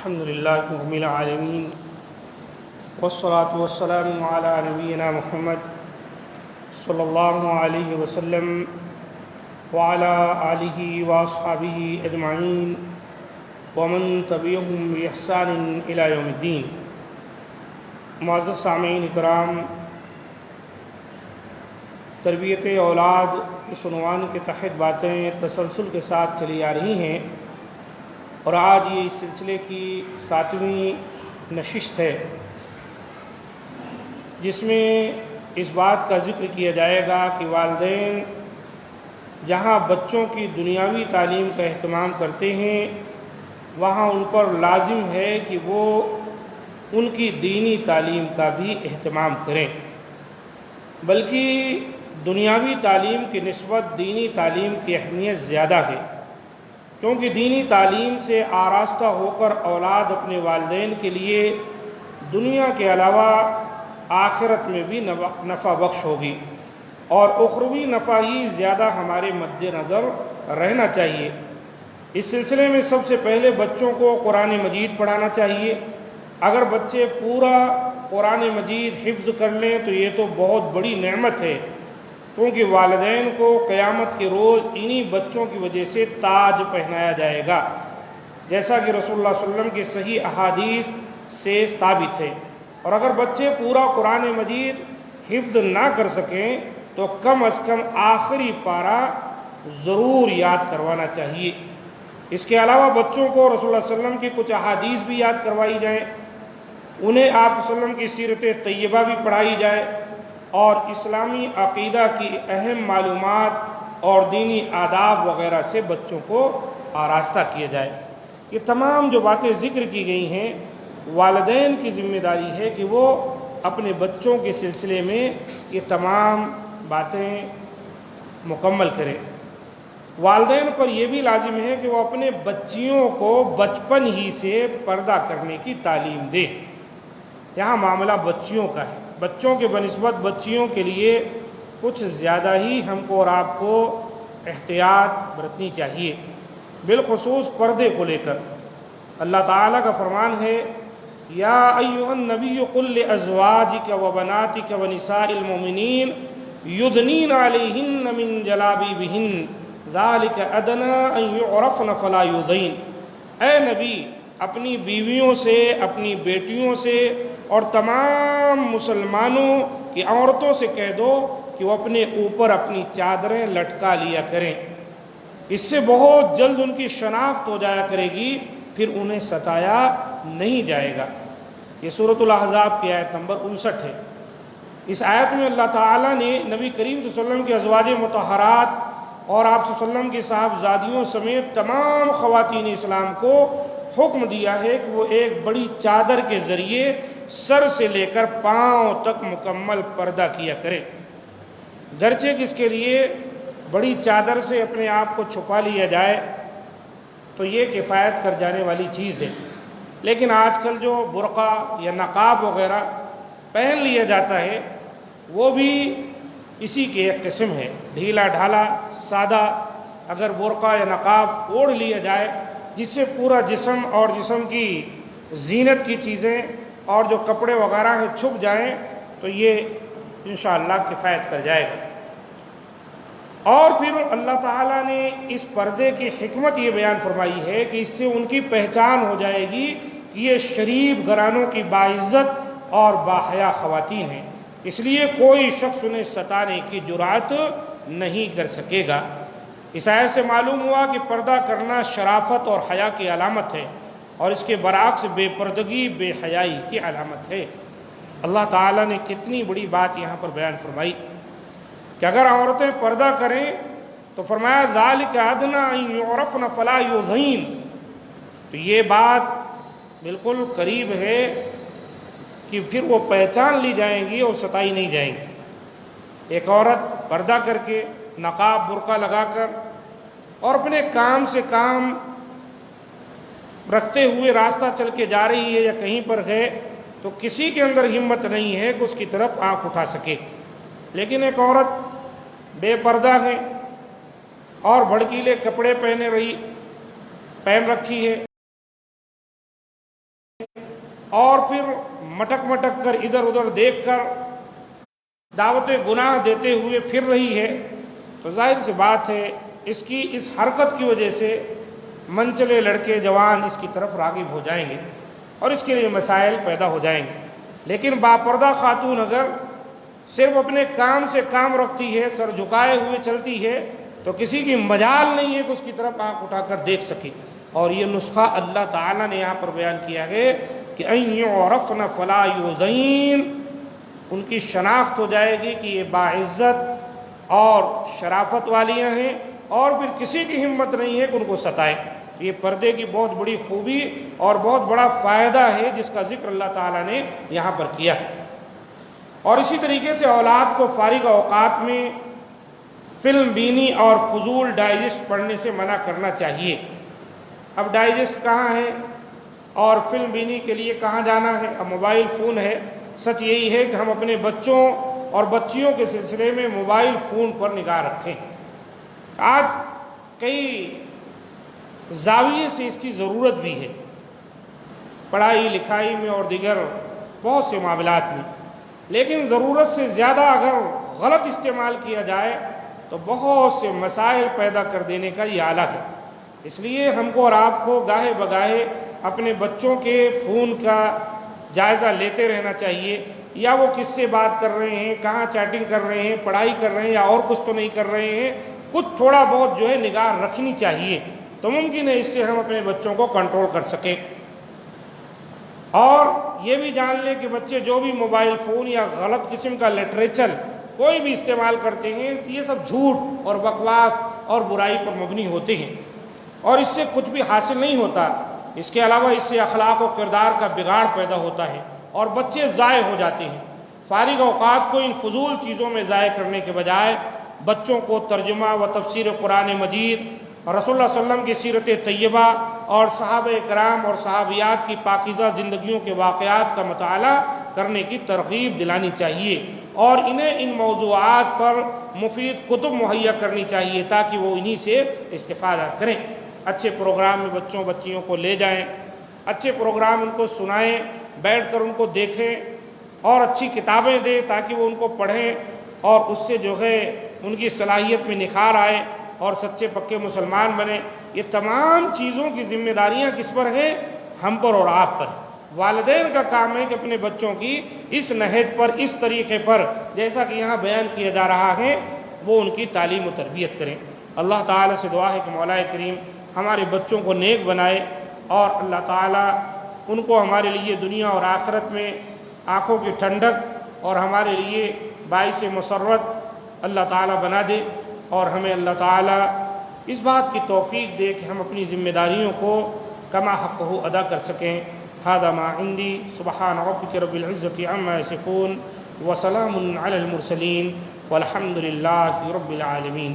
الحمد لله رب العالمين والصلاة والسلام على نبينا محمد صلى الله عليه وسلم وعلى آله وأصحابه أجمعين ومن تبعهم بإحسان إلى يوم الدين۔ معزز سامعین اکرام، تربیت اولاد اس عنوان کے تحت باتیں تسلسل کے ساتھ چلی آ رہی ہیں، اور آج یہ اس سلسلے کی 7ویں نشست ہے، جس میں اس بات کا ذکر کیا جائے گا کہ والدین جہاں بچوں کی دنیاوی تعلیم کا اہتمام کرتے ہیں، وہاں ان پر لازم ہے کہ وہ ان کی دینی تعلیم کا بھی اہتمام کریں، بلکہ دنیاوی تعلیم کی نسبت دینی تعلیم کی اہمیت زیادہ ہے، کیونکہ دینی تعلیم سے آراستہ ہو کر اولاد اپنے والدین کے لیے دنیا کے علاوہ آخرت میں بھی نفع بخش ہوگی، اور اخروی نفع ہی زیادہ ہمارے مد نظر رہنا چاہیے۔ اس سلسلے میں سب سے پہلے بچوں کو قرآن مجید پڑھانا چاہیے۔ اگر بچے پورا قرآن مجید حفظ کر لیں تو یہ تو بہت بڑی نعمت ہے، کیونکہ والدین کو قیامت کے روز انہی بچوں کی وجہ سے تاج پہنایا جائے گا، جیسا کہ رسول اللہ صلی اللہ علیہ وسلم کی صحیح احادیث سے ثابت ہے۔ اور اگر بچے پورا قرآن مجید حفظ نہ کر سکیں تو کم از کم آخری پارہ ضرور یاد کروانا چاہیے۔ اس کے علاوہ بچوں کو رسول اللہ صلی اللہ علیہ وسلم کی کچھ احادیث بھی یاد کروائی جائیں، انہیں آپ صلی اللہ علیہ وسلم کی سیرت طیبہ بھی پڑھائی جائے، اور اسلامی عقیدہ کی اہم معلومات اور دینی آداب وغیرہ سے بچوں کو آراستہ کیا جائے۔ یہ تمام جو باتیں ذکر کی گئی ہیں، والدین کی ذمہ داری ہے کہ وہ اپنے بچوں کے سلسلے میں یہ تمام باتیں مکمل کریں۔ والدین پر یہ بھی لازم ہے کہ وہ اپنے بچیوں کو بچپن ہی سے پردہ کرنے کی تعلیم دے۔ یہاں معاملہ بچیوں کا ہے، بچوں کے بنسبت بچیوں کے لیے کچھ زیادہ ہی ہم کو اور آپ کو احتیاط برتنی چاہیے، بالخصوص پردے کو لے کر۔ اللہ تعالیٰ کا فرمان ہے، یا ایھا النبی قل لازواجک وبناتک ونساء المؤمنین یدنین علیہن من جلابیبہن ذالک ادنی ان یعرفن فلا یؤذین۔ اے نبی، اپنی بیویوں سے، اپنی بیٹیوں سے اور تمام مسلمانوں کی عورتوں سے کہہ دو کہ وہ اپنے اوپر اپنی چادریں لٹکا لیا کریں، اس سے بہت جلد ان کی شناخت ہو جایا کرے گی، پھر انہیں ستایا نہیں جائے گا۔ یہ سورۃ الاحزاب کی آیت نمبر 59 ہے۔ اس آیت میں اللہ تعالیٰ نے نبی کریم صلی اللہ علیہ وسلم کی ازواج مطہرات اور آپ صلی اللہ علیہ وسلم کی صاحبزادیوں سمیت تمام خواتین اسلام کو حکم دیا ہے کہ وہ ایک بڑی چادر کے ذریعے سر سے لے کر پاؤں تک مکمل پردہ کیا کرے، گرچہ کہ اس کے لیے بڑی چادر سے اپنے آپ کو چھپا لیا جائے تو یہ کفایت کر جانے والی چیز ہے، لیکن آج کل جو برقع یا نقاب وغیرہ پہن لیا جاتا ہے وہ بھی اسی کی ایک قسم ہے، ڈھیلا ڈھالا سادہ اگر برقع یا نقاب اوڑھ لیا جائے جس سے پورا جسم اور جسم کی زینت کی چیزیں اور جو کپڑے وغیرہ ہیں چھپ جائیں تو یہ انشاءاللہ کفایت کر جائے گا۔ اور پھر اللہ تعالیٰ نے اس پردے کی حکمت یہ بیان فرمائی ہے کہ اس سے ان کی پہچان ہو جائے گی کہ یہ شریف گھرانوں کی باعزت اور باحیا خواتین ہیں، اس لیے کوئی شخص انہیں ستانے کی جرأت نہیں کر سکے گا۔ اس آیت سے معلوم ہوا کہ پردہ کرنا شرافت اور حیا کی علامت ہے، اور اس کے برعکس بے پردگی بے حیائی کی علامت ہے۔ اللہ تعالیٰ نے کتنی بڑی بات یہاں پر بیان فرمائی کہ اگر عورتیں پردہ کریں تو فرمایا ذالک ادنی ان یعرفن فلا یؤذین، تو یہ بات بالکل قریب ہے کہ پھر وہ پہچان لی جائیں گی اور ستائی نہیں جائیں گی۔ ایک عورت پردہ کر کے نقاب برقع لگا کر اور اپنے کام سے کام رکھتے ہوئے راستہ چل کے جا رہی ہے یا کہیں پر ہے تو کسی کے اندر ہمت نہیں ہے کہ اس کی طرف آنکھ اٹھا سکے، لیکن ایک عورت بے پردہ ہے اور بھڑکیلے کپڑے پہن رکھی ہے، اور پھر مٹک مٹک کر ادھر ادھر دیکھ کر دعوت گناہ دیتے ہوئے پھر رہی ہے، تو ظاہر سی بات ہے اس کی اس حرکت کی وجہ سے منچلے لڑکے جوان اس کی طرف راغب ہو جائیں گے اور اس کے لیے مسائل پیدا ہو جائیں گے۔ لیکن باپردہ خاتون اگر صرف اپنے کام سے کام رکھتی ہے، سر جھکائے ہوئے چلتی ہے، تو کسی کی مجال نہیں ہے کہ اس کی طرف آنکھ اٹھا کر دیکھ سکے۔ اور یہ نسخہ اللہ تعالیٰ نے یہاں پر بیان کیا ہے کہ اَن یعرفن فلا یؤذین، ان کی شناخت ہو جائے گی کہ یہ باعزت اور شرافت والیاں ہیں، اور پھر کسی کی ہمت نہیں ہے کہ ان کو ستائے۔ یہ پردے کی بہت بڑی خوبی اور بہت بڑا فائدہ ہے جس کا ذکر اللہ تعالیٰ نے یہاں پر کیا ہے۔ اور اسی طریقے سے اولاد کو فارغ اوقات میں فلم بینی اور فضول ڈائجسٹ پڑھنے سے منع کرنا چاہیے۔ اب ڈائجسٹ کہاں ہے اور فلم بینی کے لیے کہاں جانا ہے؟ اب موبائل فون ہے۔ سچ یہی ہے کہ ہم اپنے بچوں اور بچیوں کے سلسلے میں موبائل فون پر نگاہ رکھیں۔ آج کئی زاویے سے اس کی ضرورت بھی ہے، پڑھائی لکھائی میں اور دیگر بہت سے معاملات میں، لیکن ضرورت سے زیادہ اگر غلط استعمال کیا جائے تو بہت سے مسائل پیدا کر دینے کا یہ آلہ ہے۔ اس لیے ہم کو اور آپ کو گاہے بگاہے اپنے بچوں کے فون کا جائزہ لیتے رہنا چاہیے، یا وہ کس سے بات کر رہے ہیں، کہاں چیٹنگ کر رہے ہیں، پڑھائی کر رہے ہیں یا اور کچھ تو نہیں کر رہے ہیں، کچھ تھوڑا بہت جو ہے نگاہ رکھنی چاہیے، تو ممکن ہے اس سے ہم اپنے بچوں کو کنٹرول کر سکیں۔ اور یہ بھی جان لیں کہ بچے جو بھی موبائل فون یا غلط قسم کا لٹریچر کوئی بھی استعمال کرتے ہیں، یہ سب جھوٹ اور بکواس اور برائی پر مبنی ہوتے ہیں، اور اس سے کچھ بھی حاصل نہیں ہوتا۔ اس کے علاوہ اس سے اخلاق و کردار کا بگاڑ پیدا ہوتا ہے اور بچے ضائع ہو جاتے ہیں۔ فارغ اوقات کو ان فضول چیزوں میں ضائع کرنے کے بجائے بچوں کو ترجمہ و تفسیر قرآن مجید اور رسول اللہ صلی اللہ علیہ وسلم کی سیرت طیبہ اور صحابہ کرام اور صحابیات کی پاکیزہ زندگیوں کے واقعات کا مطالعہ کرنے کی ترغیب دلانی چاہیے، اور انہیں ان موضوعات پر مفید کتب مہیا کرنی چاہیے تاکہ وہ انہی سے استفادہ کریں۔ اچھے پروگرام میں بچوں بچیوں کو لے جائیں، اچھے پروگرام ان کو سنائیں، بیٹھ کر ان کو دیکھیں، اور اچھی کتابیں دیں تاکہ وہ ان کو پڑھیں اور اس سے جو ہے ان کی صلاحیت میں نکھار آئے اور سچے پکے مسلمان بنیں۔ یہ تمام چیزوں کی ذمہ داریاں کس پر ہیں؟ ہم پر اور آپ پر۔ والدین کا کام ہے کہ اپنے بچوں کی اس نہج پر، اس طریقے پر جیسا کہ یہاں بیان کیا جا رہا ہے، وہ ان کی تعلیم و تربیت کریں۔ اللہ تعالیٰ سے دعا ہے کہ مولا کریم ہمارے بچوں کو نیک بنائے، اور اللہ تعالیٰ ان کو ہمارے لیے دنیا اور آخرت میں آنکھوں کی ٹھنڈک اور ہمارے لیے باعث مسرت اللہ تعالیٰ بنا دے، اور ہمیں اللہ تعالیٰ اس بات کی توفیق دے کہ ہم اپنی ذمہ داریوں کو کما حقہ ادا کر سکیں۔ ھذا ما عندی، سبحان ربک رب العزۃ عما یصفون، وسلام علی المرسلین، والحمد للہ رب العالمین۔